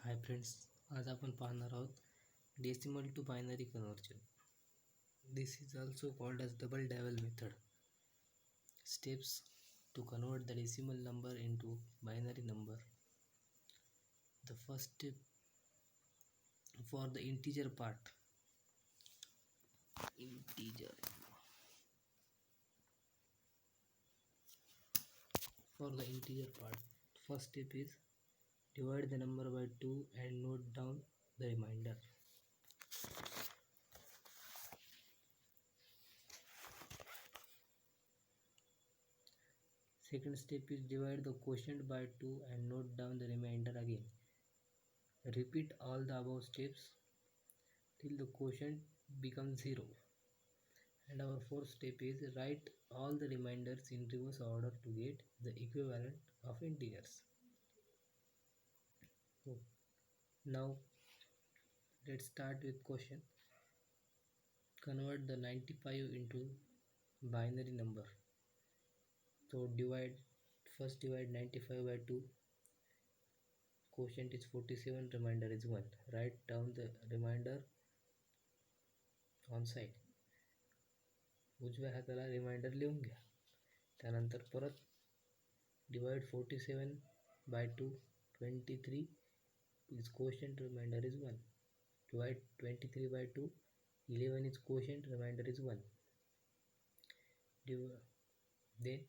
Hi friends, आज आपण पाहणार आहोत decimal to binary conversion. This is also called as double dival method. Steps to convert the decimal number into binary number. The first step for the integer part. For the integer part, first step is divide the number by 2 and note down the remainder. Second step is divide the quotient by 2 and note down the remainder again. Repeat all the above steps till the quotient becomes 0. And our fourth step is write all the remainders in reverse order to get the equivalent of integers. So now let's start with question. Convert the 95 into binary number. So first divide 95 by 2. Quotient is 47, remainder is 1. Write down the remainder on side. उजव्या हाताला reminder लिहून घ्या. त्यानंतर परत divide 47 by 2, 23 is quotient, remainder is 1. Divide 23 by 2, 11 is quotient, remainder is 1. Then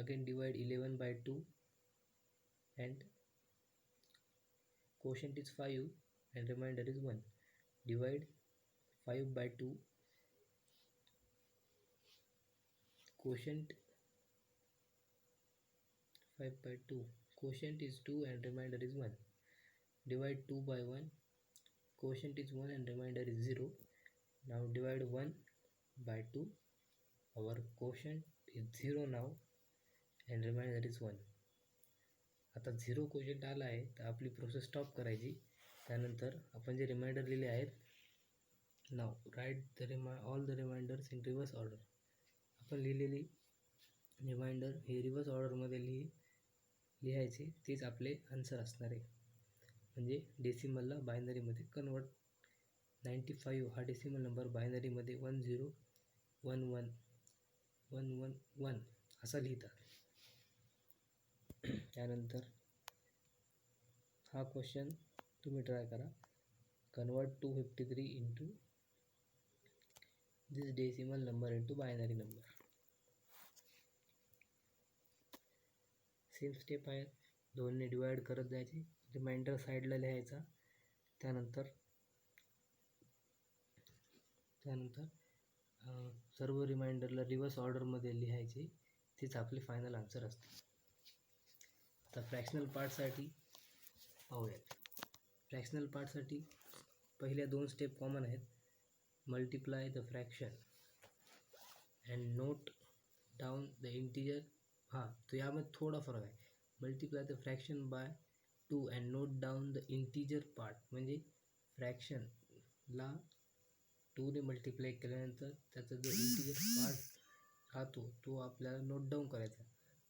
again divide 11 by 2 and quotient is 5 and remainder is 1. Divide 5 by 2, quotient 5 by 2, quotient is 2 and remainder is 1. Divide 2 by 1, quotient is 1 and remainder is 0. Now divide 1 by 2, our quotient is 0 now and remainder is 1. आता 0 quotient आला आहे तर आपली process stop करायची. त्यानंतर आपण जे reminder लिहिले आहेत, now write the all the reminders in reverse order. आपण लिहिलेली रिमाइंडर हे रिव्हर्स ऑर्डरमध्ये लिहायचे, तेच आपले आन्सर असणार आहे. म्हणजे डेसिमलला बायनरीमध्ये कन्वर्ट. 95 हा डेसिमल नंबर बायनरीमध्ये 10111111 असा लिहितात. त्यानंतर हा क्वेश्चन तुम्ही ट्राय करा. Convert 253 into this decimal number into binary number. Same step आहे, दोनने डिवाइड करत जायचे, रिमाइंडर साईडला लिहायचा. त्यानंतर सर्व रिमाइंडरला रिव्हर्स ऑर्डरमध्ये लिहायचे, तेच आपले फायनल आन्सर असते. आता फ्रॅक्शनल पार्टसाठी पाहूयात. फ्रॅक्शनल पार्टसाठी पहिल्या 2 स्टेप कॉमन आहेत. Multiply the fraction and note down the integer. तो यामध्ये थोडा फरक आहे. Multiply the fraction by 2 and note down the integer part. म्हणजे फ्रॅक्शनला 2ने मल्टिप्लाय केल्यानंतर त्याचा जो इंटीजर पार्ट राहतो तो आपल्याला नोट डाऊन करायचा.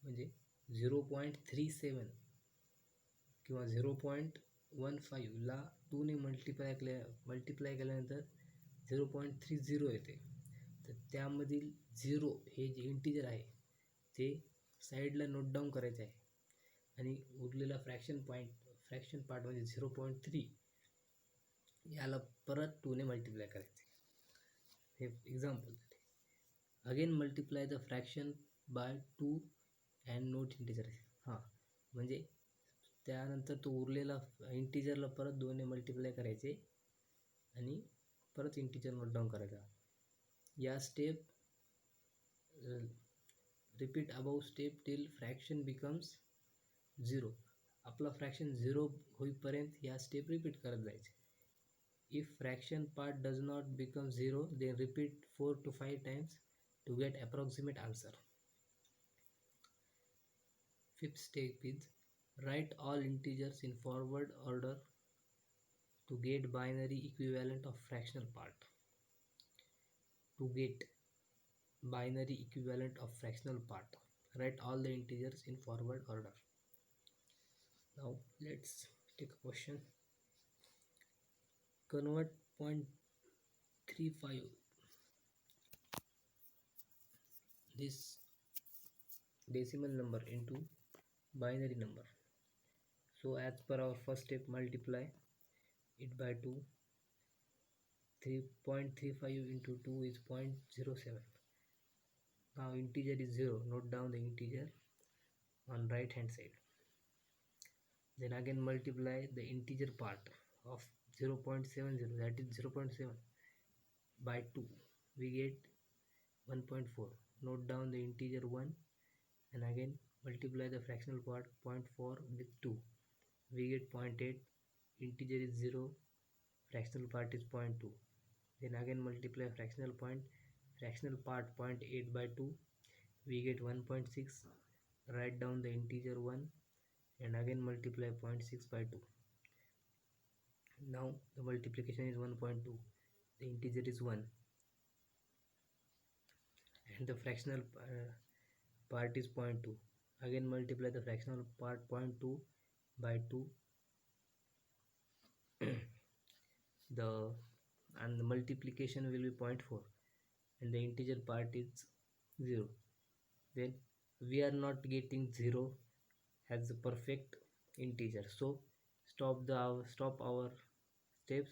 म्हणजे 0.37 किंवा 0.15ला 2ने मल्टिप्लाय केल्यानंतर 0.30 येते. तर त्यामधील 0 हे जे इंटीजर आहे ते साईडला नोट डाऊन करायचे आहे आणि उरलेला फ्रॅक्शन पार्ट म्हणजे 0.3 याला परत 2ने मल्टिप्लाय करायचे. हे example. Again multiply the fraction by 2 and note integer. म्हणजे त्यानंतर तो उरलेला इंटीजरला परत 2ने मल्टिप्लाय करायचे आणि परत इंटीजर नोट डाऊन करायचा. या step repeat above step till fraction becomes 0. आपला फ्रॅक्शन 0 होईपर्यंत या स्टेप रिपीट करत जायचे. If fraction part does not become 0, then repeat 4 to 5 times to get approximate answer. Fifth step is write all integers in forward order to get binary equivalent of fractional part. To get binary equivalent of fractional part, write all the integers in forward order. Now let's take a question. Convert 0.35 this decimal number into binary number. So as per our first step, multiply it by 2. 3.35 into 2 is 0.07. Now integer is 0. Note down the integer on right hand side. Then again multiply the integer part of 0.70, that is 0.7, by 2. We get 1.4. Note down the integer 1 and again multiply the fractional part 0.4 with 2. We get 0.8. Integer is 0. Fractional part is 0.2. Then again multiply fractional part 0.8 by 2. We get 1.6. Write down the integer 1 and again multiply 0.6 by 2. Now the multiplication is 1.2. The integer is 1 and the fractional part is 0.2. Again multiply the fractional part 0.2 by 2. The multiplication will be 0.4 and the integer part is 0. Then we are not getting 0 as a perfect integer, so stop our steps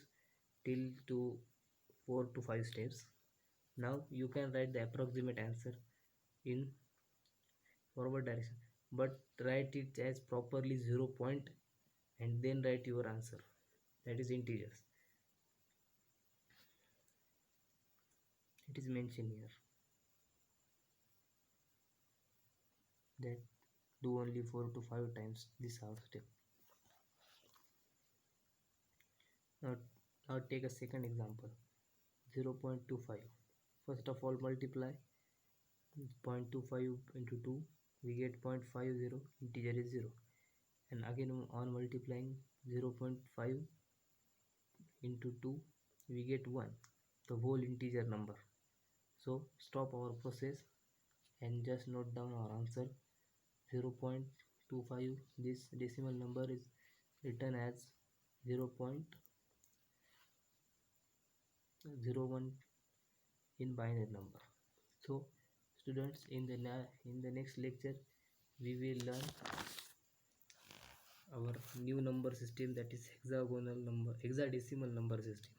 till to 4 to 5 steps. Now you can write the approximate answer in forward direction, but write it as properly 0 point and then write your answer, that is integers. It is mentioned here that do only 4 to 5 times this half step. Now take a second example, 0.25. First of all multiply 0.25 into 2. We get 0.50. Integer is 0. And again on multiplying 0.5 into 2, we get 1, the whole integer number. So stop our process and just note down our answer, 0.25. This decimal number is written as 0.01 in binary number. So students, in the next lecture we will learn our new number system, that is hexadecimal number system.